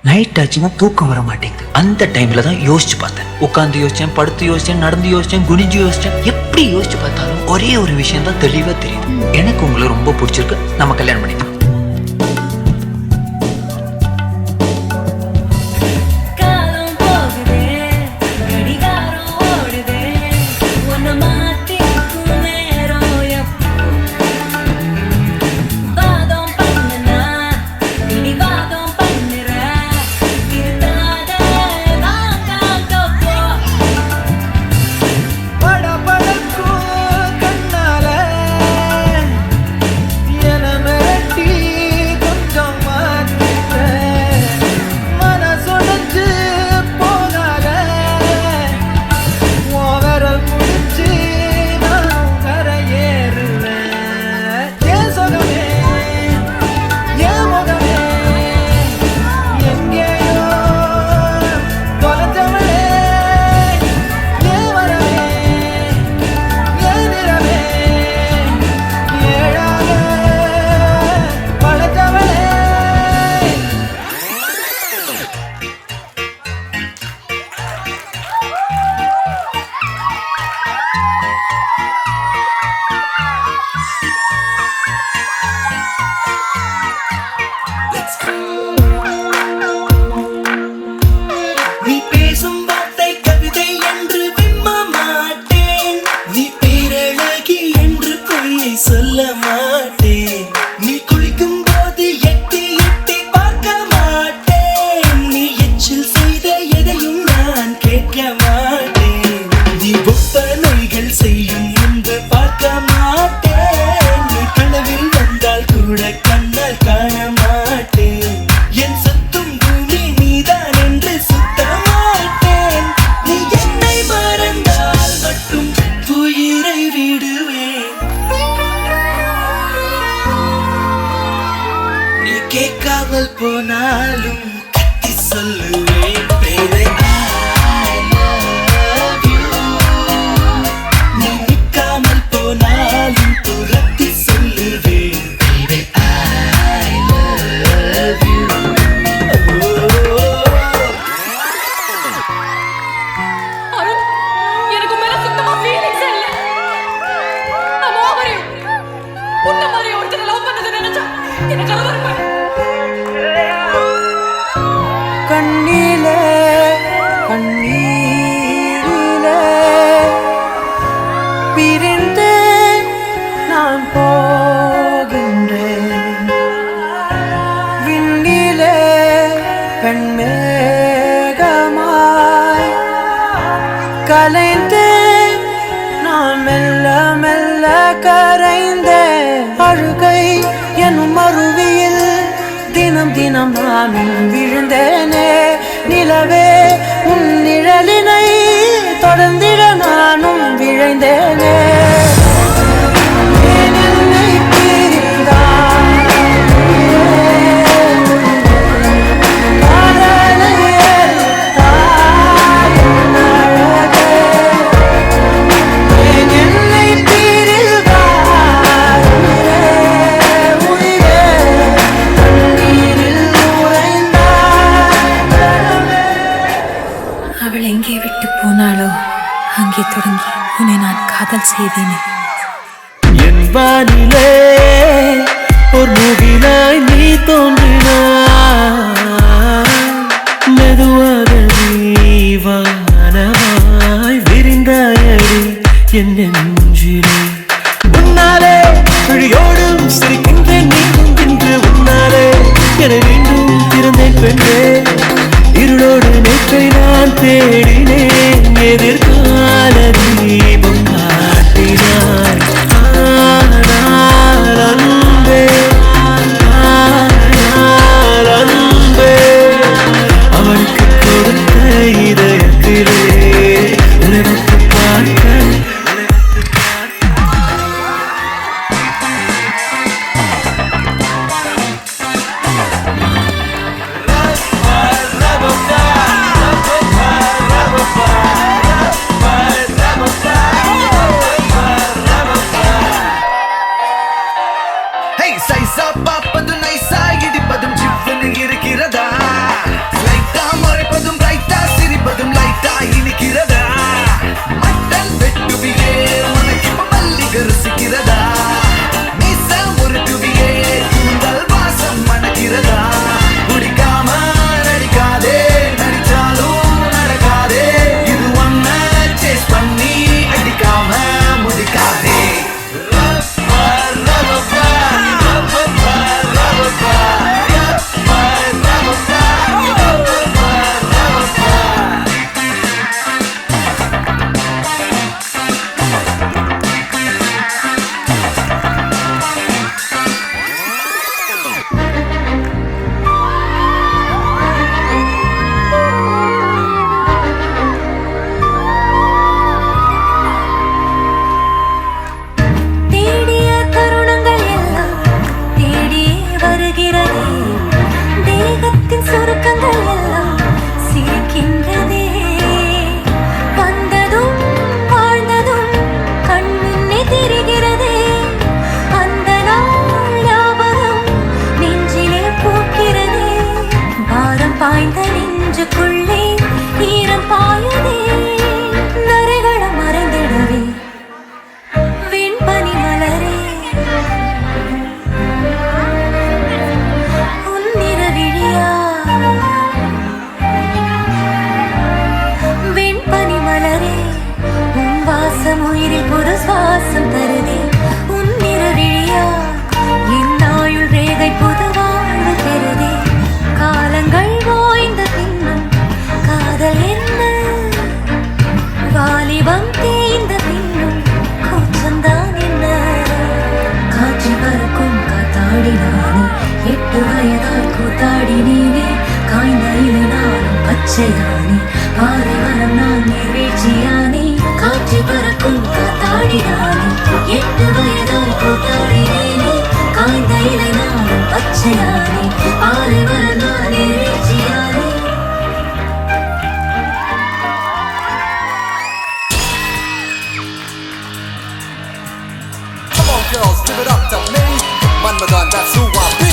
Night ஆச்சுன்னா தூக்கம் வர மாட்டேங்குது. அந்த டைம்ல தான் யோசிச்சு பார்த்தேன். உட்காந்து யோசிச்சேன், படுத்து யோசிச்சேன், நடந்து யோசிச்சேன், குனிஞ்சு யோசிச்சேன். எப்படி யோசிச்சு பார்த்தாலும் ஒரே ஒரு விஷயம் தான் தெளிவா தெரியுது. எனக்கு உங்களை ரொம்ப பிடிச்சிருக்கு, நம்ம கல்யாணம் பண்ணிக்கலாம். சொல்ல மாட்டேன். நீ குளிக்கும் போது எட்டி எட்டி பார்க்க மாட்டேன். நீ எச்சில் செய்த எதையும் நான் கேட்க மாட்டேன். நீ ஒப்பனைகள் செய்யும் முன்பு பார்க்க மாட்டேன். நீ கனவில் வந்தால் கூட கண்ணால் காண மாட்டேன். என் சுத்தும் பூமி நீதான் என்று சுத்த மாட்டேன். நீ என்னை மறந்தால் மட்டும் உயிரை விடுவேன். கேட்காமல் போனாலும் கத்தி சொல்லுவேன் baby I love you. நீ நிற்காமல் போனாலும் துரத்தி சொல்லுவேன் baby I love you. Arun, எனக்கு மேல சுத்தமா ஃபீலிங்ஸ் இல்ல. நான் ஓவரே உன்ன மாதிரி ஒருத்தரை லவ் பண்ணத நினைச்சா எனக்கு அலவரப்பா. கண்ணிலே கண்ணீரிலே பிரிந்து நான் போகின்றேன். விண்ணிலே பெண்மேகமாய் கலைந்தேன். நான் மெல்ல மெல்ல கரைந்தேன். அழுகை எனும் அருவியில் தினம் தினம் நானும் விழுந்தேனே. நிலவே உன் நிழலினை தொடர்ந்திட நானும் விழைந்தேனே. அவள் எங்கே விட்டு போனாளோ அங்கே தொடங்கி உன்னை நான் காதல் செய்தேனே. என் வானிலே ஒரு முகிலாய் நீ தோன்றினாய். மெதுவாக நீ வானமாய் விரிந்தாயடி என் நெஞ்சிலே. உன்னாலே விழியோடும் சிரிக்கின்றேன் நீயும் இன்று. உன்னாலே என மீண்டும் திறந்தேன் பெண்ணே. இருளோடு நேற்றை நான் தேடினேன். எதிர்கால தீபம் காட்டினாய். ஆனால் அன்பே ஆனால் வயதாய் கூத்தாடினேனே காய்ந்த இலை நானும் பச்சையானே பாறை மரம் நான் நீர்வீழ்ச்சியானே காற்றி பறக்கும் காத்தாடினானே 8 வயதாய் கூத்தாடினேனே காய்ந்த இலை நானும் பச்சையானே பாறை மரம் நான் நீர்வீழ்ச்சியானே. Come on, girls, give it up to me. Manmadan, that's who I be.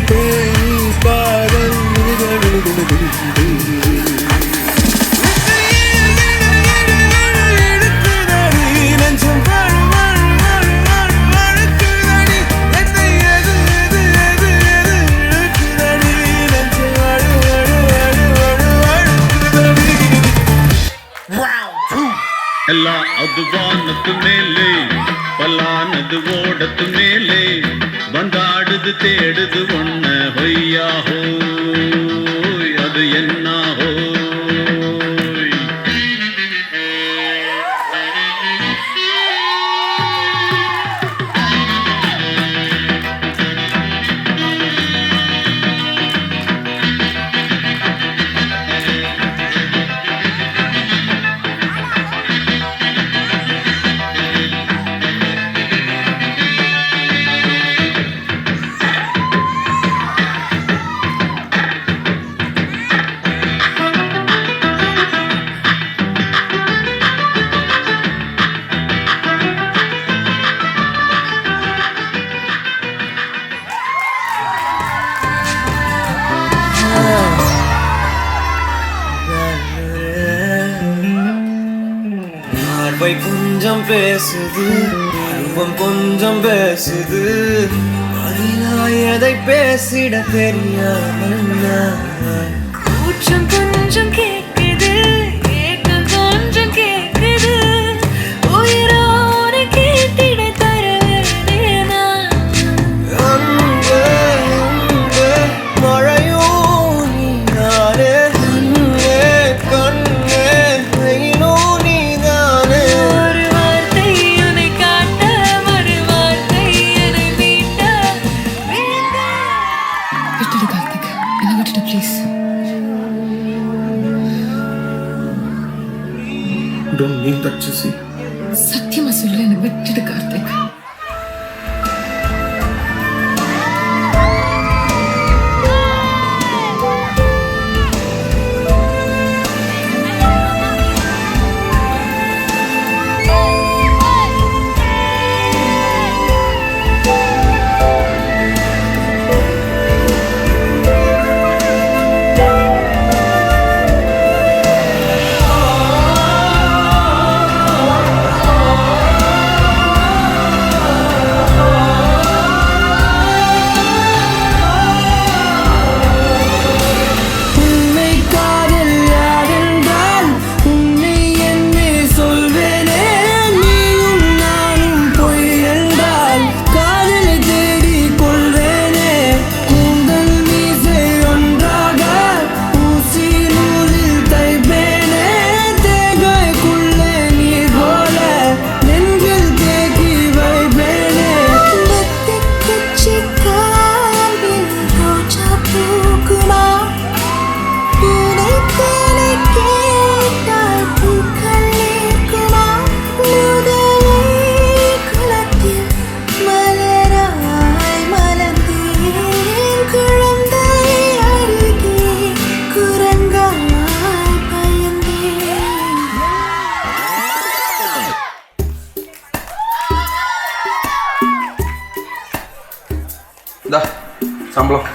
Theni காதல் எல்லா அது வானத்து மேலே பல்லானது ஓடத்து மேலே வந்தாடுது தேடுது ஒன்ன ஹொய்யா ஹோய் அது என்ன ஹோய் பார்வை கொஞ்சம் பேசுது அனுபவம் கொஞ்சம் பேசுது பதிலாய் எதை பேசிட தெரியாமல் நான் கூச்சம் கொஞ்சம் கேக்குது ஏக்கம் கொஞ்சம் கேக்குது உயிரோட கேட்டிட தரவேனா அன்பே அன்பே மழையோ நீதானே கண்ணே கண்ணே வெயிலோ நீதானே ஒரு வார்த்தை உன்னை காட்ட ஒரு வார்த்தை என்னை மீட்ட விட்டுடு கார்த்திக் என்னை விட்டுடு please Don't mean that, Jesse. சத்தியமா சொல்லு என்னை விட்டுடு கார்த்திக் உன்னை காதல் யாரென்றால் உன்னை என்னே சொல்வேனே நீயும் நானும் பொய் என்றால் காதலை தேடி கொள்வேனே கூந்தல் மீசை ஒன்றாக ஊசி நூலில் தைப்பேனே தேங்காய்க்குள்ளே நீர் போல நெஞ்சில் தேக்கி வைப்பேனே குச்சி கால்வில் ரோஜா பூக்குமா பூனை தேனை கேட்டால் பூக்கள் நீக்குமா முதலை குளத்தில் மலராய் மலர்ந்தேன் குழந்தை அருகே குரங்காய் பயந்தேன் சம்பளம்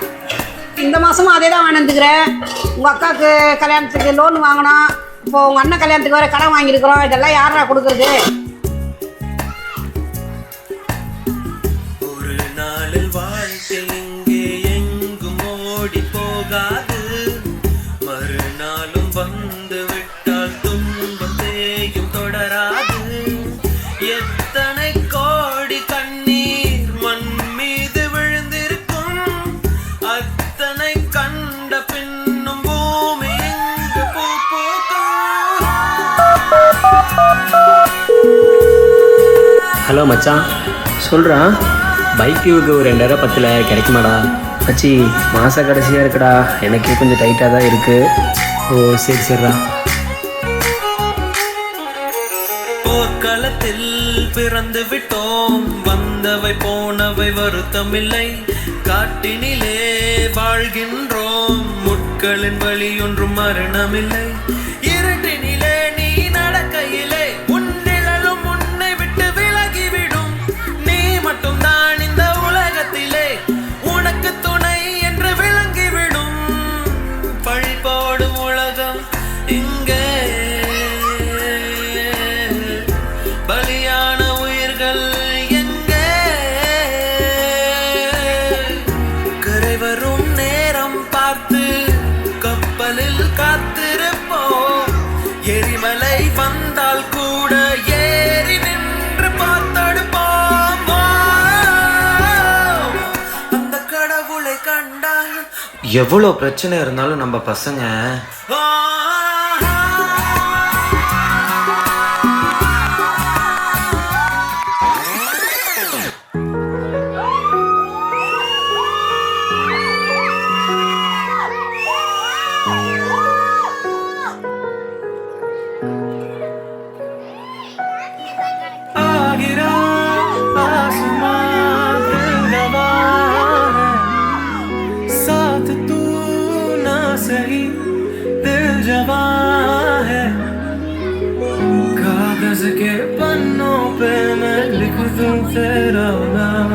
இந்த மாதமும் அதே தான் வாங்கிட்டுக்கிறேன். உங்கள் அக்காவுக்கு கல்யாணத்துக்கு லோன் வாங்கினோம், இப்போ உங்கள் அண்ணன் கல்யாணத்துக்கு வேறு கடன் வாங்கியிருக்கிறோம். இதெல்லாம் யாரா கொடுக்குறது? ஒரு நாளில் வாழ்க்கை இங்கே எங்கும் ஓடி போகாது மறுநாளும் வந்து விட்டால் துன்பம் தேயும் தொடராது எத்தனை கோடி கண்ணீர் மண் மீது விழுந்திருக்கும் அத்தனை கண்ட பின்னும் பூமி எங்கு பூ பூக்கும். ஹலோ மச்சான் சொல்கிறான் பைக்குக்கு ஒரு 2000 10 கிடைக்குமாடா மச்சி மாத கடைசியாக இருக்குடா எனக்கே கொஞ்சம் டைட்டாக தான் இருக்குது ஓ சரி சரிடா போர்க்களத்தில் பிறந்து விட்டோம் வந்தவை போனவை வருத்தமில்லை காட்டினிலே வாழ்கின்றோம் முட்களின் வழி ஒன்றும் மரணமில்லை இருட்டினிலே நீ நடக்கையிலே உன் நிழலும் உன்னை விட்டு விலகிவிடும் நீ மட்டும் தான் இந்த உலகத்திலே உனக்கு துணை கண்டால் எவ்வளோ பிரச்சனை இருந்தாலும் நம்ம பசங்க आगिरा आसमां दिल दबा है साथ तू ना सही दिल जवा है कागज के पन्नों पे मैं लिख दूं तेरा नाम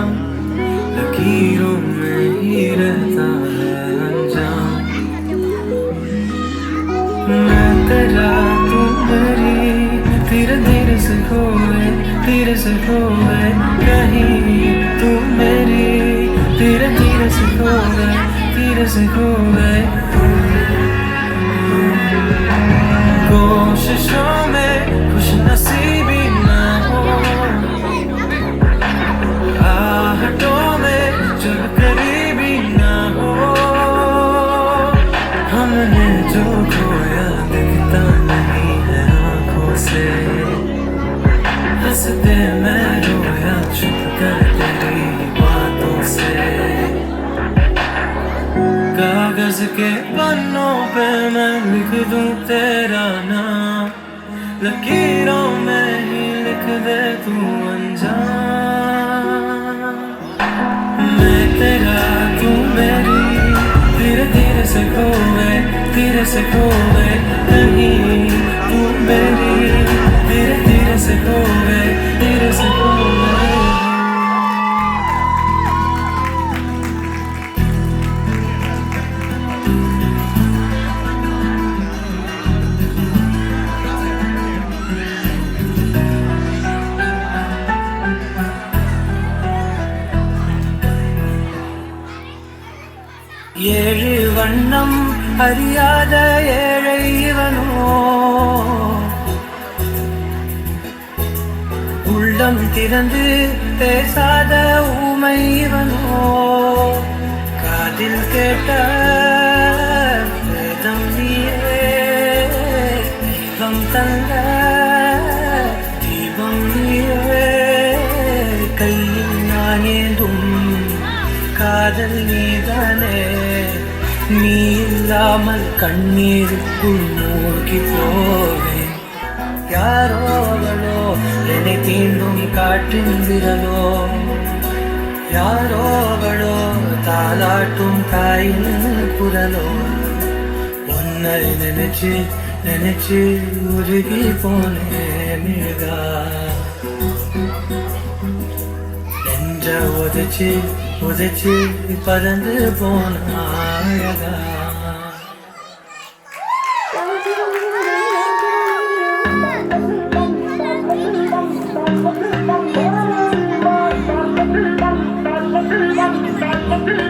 लकीरों में ही रहता है अंजाम मैं तेरा तू मेरी धीरे धीरे से खोए कहीं तू मेरी धीरे धीरे से खोए कोशिशों में खुश नसीबी ना हो आहटों में जब करीबी ना हो हमने जो खोया दिखता नहीं है आँखों से हंसते मैं रोया चुप कर तेरी बातों से कागज के पन्नों पे मैं लिख दूं तेरा नाम लकीरों में ही लिख दे तू अनजान मैं तेरा तू मेरी धीरे धीरे से खोए कहीं तू मेरी धीरे धीरे से खोए ஏழு வண்ணம் அறியாத ஏழை இவனோ உள்ளம் திறந்து பேசாத ஊமை இவனோ காதில் கேட்ட வேதம் நீயே தீபம் தந்த தீபம் நீயே கையில் நான் ஏந்தும் காதல் நீதானே நீ இல்லாமல் கண்ணீருக்குள் மூழ்கி போவேன் யாரோ அவளோ என்னை தீண்டும் காற்றின் விரலோ யாரோ அவளோ தாலாட்டும் தாயின் குரலோ உன்னை நினைச்சு உருகி போனேன் மிழ்கா நெஞ்ச உதைச்சு பறந்து போன அழகா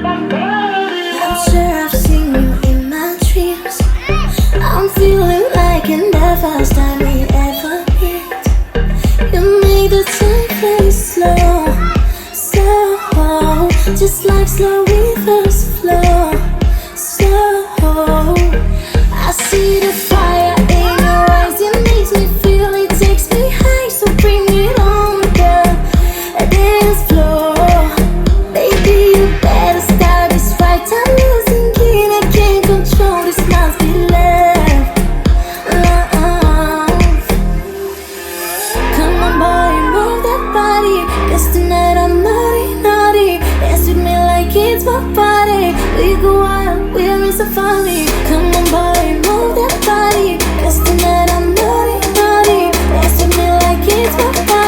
I'm sure I've seen you in my dreams. I'm feeling like in the first time we ever meet. You make the time very slow, just like slow rivers flow. Slow, I see the fire in your eyes. It makes me feel, it takes me high. So bring it on, girl. Dance floor, baby, you better start this right. I'm losing it, I can't control this. Must be love, love. Come on, boy, move that body. 'Cause tonight I'm naughty. Dance with me like it's my party. We go wild, we're in safari. Come on, boy, move that body. 'Cause tonight I'm naughty. Dance with me like it's my party.